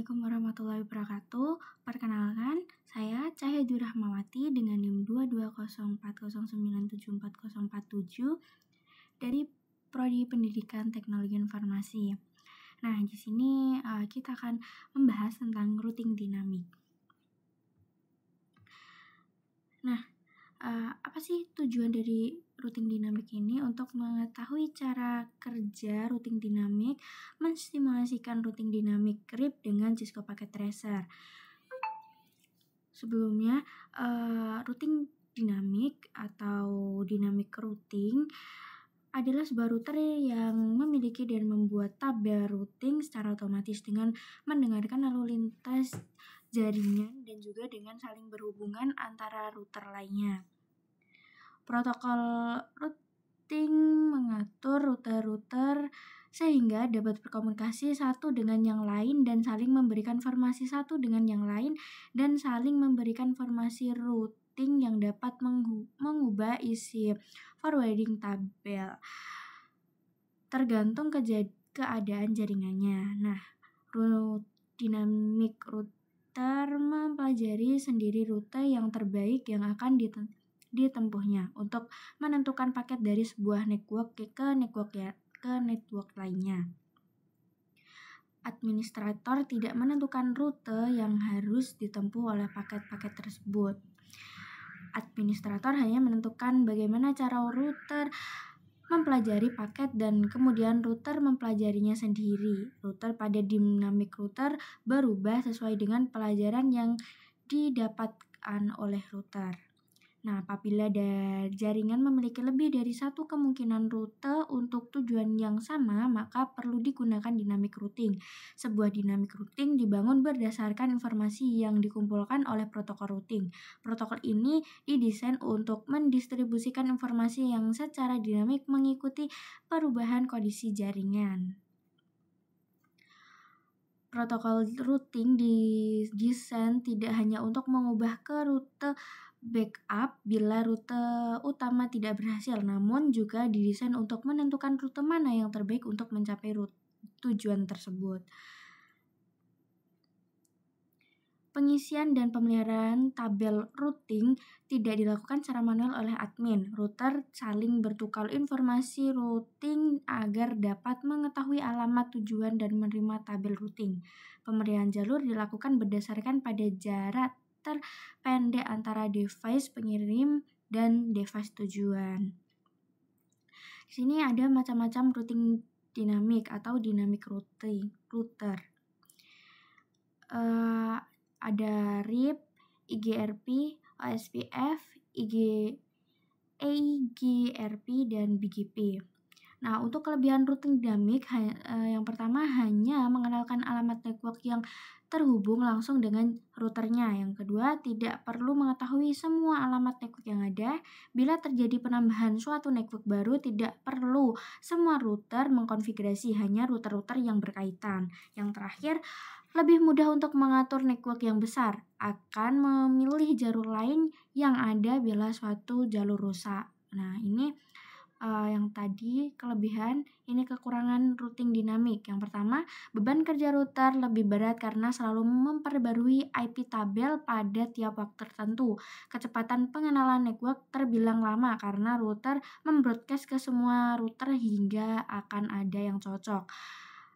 Assalamualaikum warahmatullahi wabarakatuh. Perkenalkan, saya Cahya Durahmawati dengan NIM 22040974047 dari Prodi Pendidikan Teknologi Informasi. Nah, di sini kita akan membahas tentang routing dinamik. Nah, apa sih tujuan dari routing dinamik ini? Untuk mengetahui cara kerja routing dinamik, menstimulasikan routing dinamik RIP dengan Cisco Packet Tracer. Sebelumnya, routing dinamik atau dynamic routing adalah sebuah router yang memiliki dan membuat tabel routing secara otomatis dengan mendengarkan lalu lintas jaringan dan juga dengan saling berhubungan antara router lainnya. Protokol routing mengatur router-router sehingga dapat berkomunikasi satu dengan yang lain dan saling memberikan informasi satu dengan yang lain dan saling memberikan informasi routing yang dapat mengubah isi forwarding tabel tergantung keadaan jaringannya. Nah, dynamic router mempelajari sendiri rute yang terbaik yang akan ditempuhnya untuk menentukan paket dari sebuah network ke network lainnya. Administrator tidak menentukan rute yang harus ditempuh oleh paket-paket tersebut. Administrator hanya menentukan bagaimana cara router mempelajari paket dan kemudian router mempelajarinya sendiri. Router pada dynamic router berubah sesuai dengan pelajaran yang didapatkan oleh router. Nah, apabila jaringan memiliki lebih dari satu kemungkinan rute untuk tujuan yang sama, maka perlu digunakan dynamic routing. Sebuah dynamic routing dibangun berdasarkan informasi yang dikumpulkan oleh protokol routing. Protokol ini didesain untuk mendistribusikan informasi yang secara dinamik mengikuti perubahan kondisi jaringan. Protokol routing didesain tidak hanya untuk mengubah ke rute backup bila rute utama tidak berhasil, namun juga didesain untuk menentukan rute mana yang terbaik untuk mencapai tujuan tersebut. Pengisian dan pemeliharaan tabel routing tidak dilakukan secara manual oleh admin. Router saling bertukar informasi routing agar dapat mengetahui alamat tujuan dan menerima tabel routing. Pemeliharaan jalur dilakukan berdasarkan pada jarak terpendek antara device pengirim dan device tujuan. Di sini ada macam-macam routing dinamik atau dynamic router. Ada RIP, IGRP, OSPF, EIGRP, dan BGP. Nah, untuk kelebihan routing dinamik, yang pertama hanya mengenalkan alamat network yang terhubung langsung dengan routernya. Yang kedua, tidak perlu mengetahui semua alamat network yang ada. Bila terjadi penambahan suatu network baru, tidak perlu semua router mengkonfigurasi, hanya router-router yang berkaitan. Yang terakhir, lebih mudah untuk mengatur network yang besar, akan memilih jalur lain yang ada bila suatu jalur rusak. Nah, ini yang tadi kelebihan, ini kekurangan routing dinamik. Yang pertama, beban kerja router lebih berat karena selalu memperbarui IP tabel pada tiap waktu tertentu. Kecepatan pengenalan network terbilang lama karena router membroadcast ke semua router hingga akan ada yang cocok.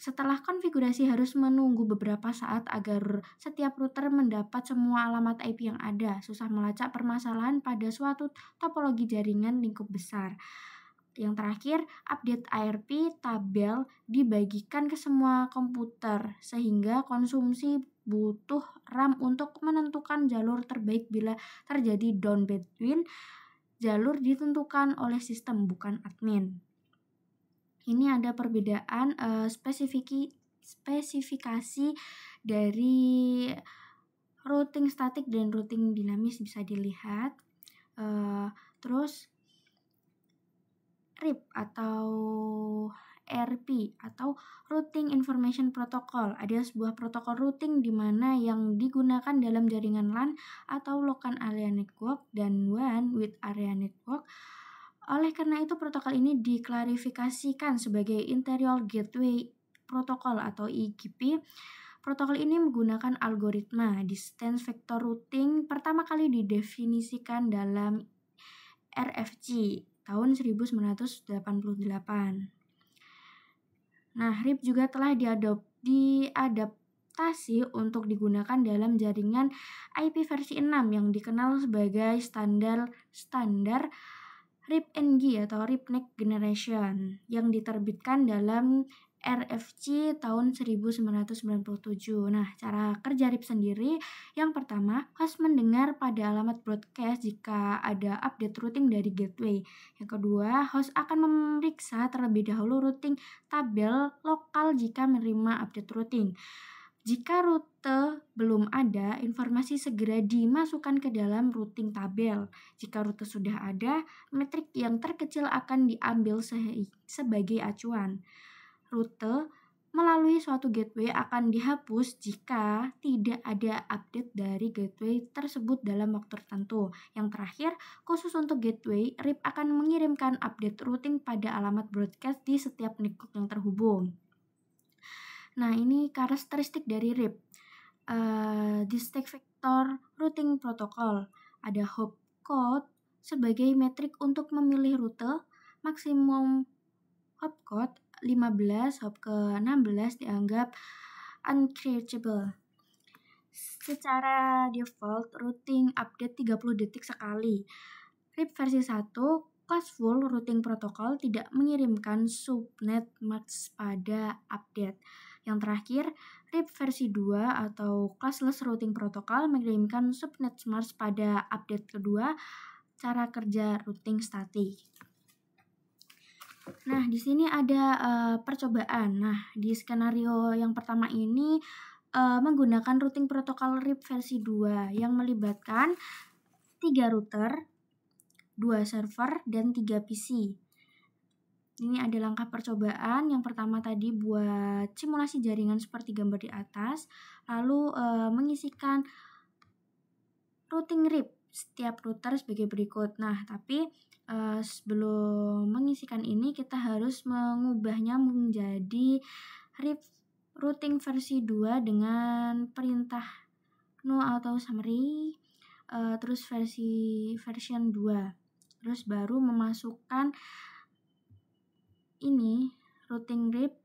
Setelah konfigurasi harus menunggu beberapa saat agar setiap router mendapat semua alamat IP yang ada. Susah melacak permasalahan pada suatu topologi jaringan lingkup besar. Yang terakhir, update ARP tabel dibagikan ke semua komputer sehingga konsumsi butuh RAM untuk menentukan jalur terbaik bila terjadi down bandwidth. Jalur ditentukan oleh sistem bukan admin. Ini ada perbedaan spesifikasi dari routing statik dan routing dinamis bisa dilihat. Terus RIP atau RP atau Routing Information Protocol adalah sebuah protokol routing di mana yang digunakan dalam jaringan LAN atau Local Area Network dan WAN with Area Network. Oleh karena itu, protokol ini diklarifikasikan sebagai Interior Gateway Protocol atau IGP. Protokol ini menggunakan algoritma distance vector routing pertama kali didefinisikan dalam RFC tahun 1988. Nah, RIP juga telah diadaptasi untuk digunakan dalam jaringan IP versi 6 yang dikenal sebagai standar RIP-NG atau RIP Next Generation yang diterbitkan dalam RFC tahun 1997. Nah, cara kerja RIP sendiri, yang pertama, host mendengar pada alamat broadcast jika ada update routing dari gateway. Yang kedua, host akan memeriksa terlebih dahulu routing tabel lokal jika menerima update routing. Jika rute belum ada, informasi segera dimasukkan ke dalam routing tabel. Jika rute sudah ada, metrik yang terkecil akan diambil sebagai acuan. Rute melalui suatu gateway akan dihapus jika tidak ada update dari gateway tersebut dalam waktu tertentu. Yang terakhir, khusus untuk gateway, RIP akan mengirimkan update routing pada alamat broadcast di setiap network yang terhubung. Nah, ini karakteristik dari RIP. Distinct Vector Routing Protocol. Ada hop code sebagai metrik untuk memilih rute. Maksimum hop code 15, hop ke-16 dianggap unreachable. Secara default, routing update 30 detik sekali. RIP versi 1, Classful Routing Protocol tidak mengirimkan subnet mask pada update. Yang terakhir, RIP versi 2 atau Classless Routing Protocol mengirimkan subnet mask pada update kedua. Cara kerja routing statik. Nah, di sini ada percobaan. Nah, di skenario yang pertama ini menggunakan routing protokol RIP versi 2 yang melibatkan 3 router, 2 server, dan 3 PC. Ini ada langkah percobaan. Yang pertama tadi buat simulasi jaringan seperti gambar di atas, lalu mengisikan routing RIP setiap router sebagai berikut. Nah, tapi sebelum mengisikan ini kita harus mengubahnya menjadi RIP routing versi 2 dengan perintah no auto summary, terus version 2. Terus baru memasukkan ini routing RIP,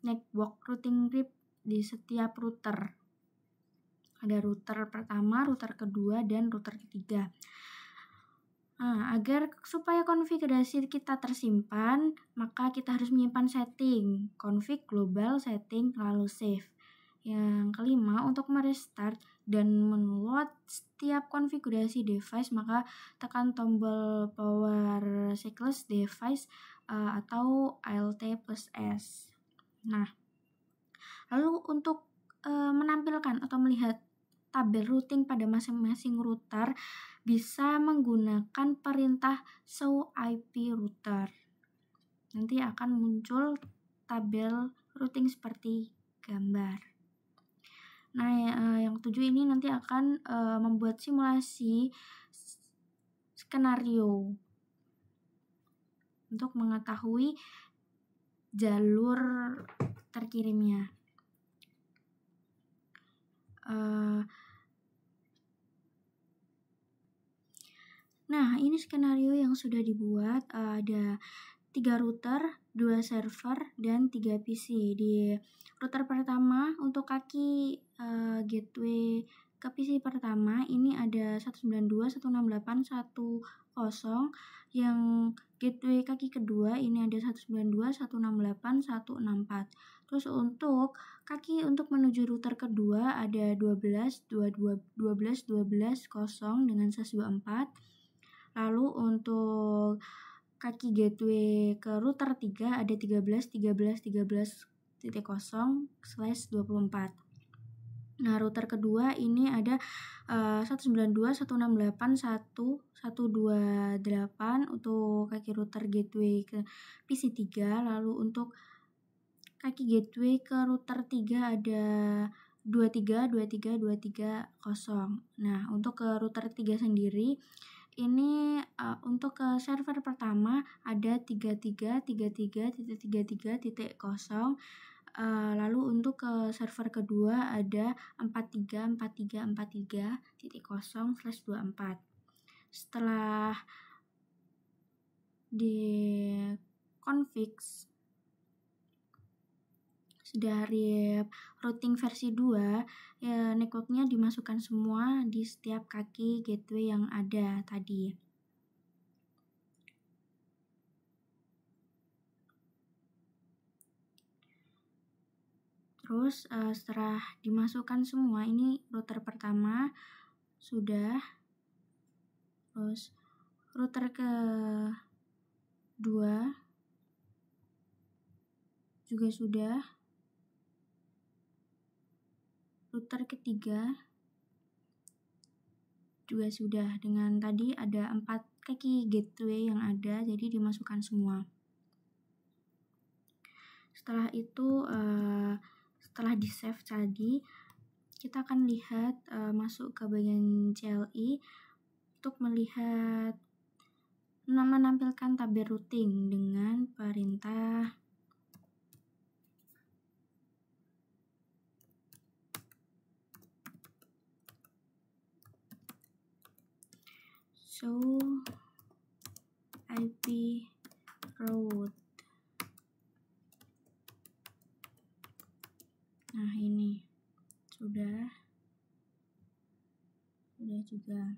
network routing RIP di setiap router. Ada router pertama, router kedua, dan router ketiga. Nah, supaya konfigurasi kita tersimpan, maka kita harus menyimpan setting, config global setting, lalu save. Yang kelima, untuk merestart dan menload setiap konfigurasi device, maka tekan tombol power cycles device atau Alt+S. Nah, lalu untuk menampilkan atau melihat tabel routing pada masing-masing router bisa menggunakan perintah show IP router. Nanti akan muncul tabel routing seperti gambar. Nah, yang 7 ini nanti akan membuat simulasi skenario untuk mengetahui jalur terkirimnya. Nah, ini skenario yang sudah dibuat. Ada 3 router, 2 server, dan 3 PC. Di router pertama untuk kaki gateway ke PC pertama ini ada 192.168.1.0. Yang gateway kaki kedua ini ada 192.168.1.64. Terus untuk kaki untuk menuju router kedua ada 12.12.12.0 dengan SAS24. Lalu untuk kaki gateway ke router 3 ada 13.13.13.0/24. Nah, router kedua ini ada 192.168.1.128 untuk kaki router gateway ke PC 3. Lalu untuk kaki gateway ke router 3 ada 23.23.23.0. Nah, untuk ke router 3 sendiri ini untuk ke server pertama ada 33.33.33.0. Lalu untuk ke server kedua ada 434343.0/24. Setelah di config dari routing versi 2, ya, networknya dimasukkan semua di setiap kaki gateway yang ada tadi. Terus setelah dimasukkan semua, ini router pertama sudah, terus router kedua juga sudah, router ketiga juga sudah. Dengan tadi ada 4 kaki gateway yang ada, jadi dimasukkan semua. Setelah itu, setelah di save tadi, kita akan lihat masuk ke bagian CLI untuk melihat menampilkan tabel routing dengan perintah show IP route. Nah, ini sudah juga.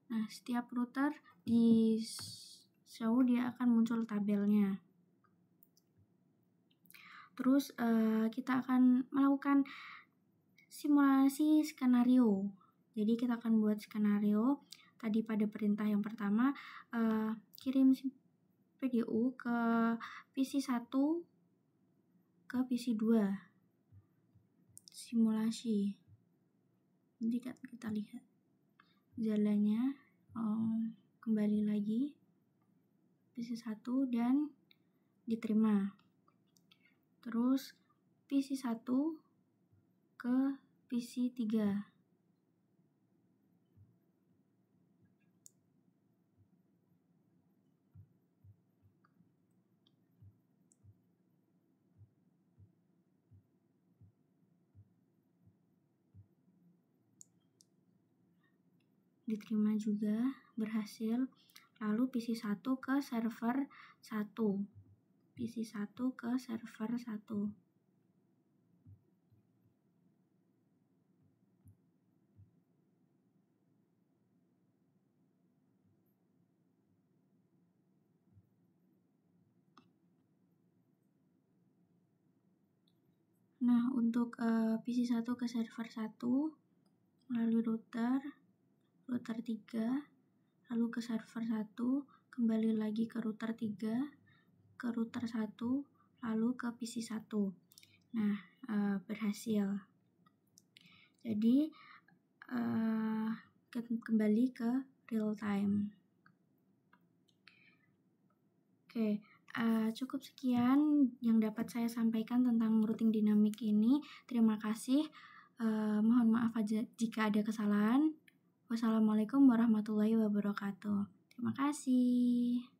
Nah, setiap router di show dia akan muncul tabelnya. Terus kita akan melakukan simulasi skenario. Jadi kita akan buat skenario tadi pada perintah yang pertama, kirim PDU ke PC 1 ke PC 2. Simulasi. Nanti kita lihat jalannya. Kembali lagi PC 1 dan diterima. Terus PC 1 ke PC 3. Diterima juga, berhasil. Lalu PC 1 ke server 1. PC 1 ke server 1. Nah, untuk PC 1 ke server 1 melalui router 3, lalu ke server 1, kembali lagi ke router 3, ke router 1, lalu ke PC 1. Nah, berhasil. Jadi kembali ke real time. Oke, cukup sekian yang dapat saya sampaikan tentang routing dinamik ini. Terima kasih. Mohon maaf jika ada kesalahan. Wassalamualaikum warahmatullahi wabarakatuh. Terima kasih.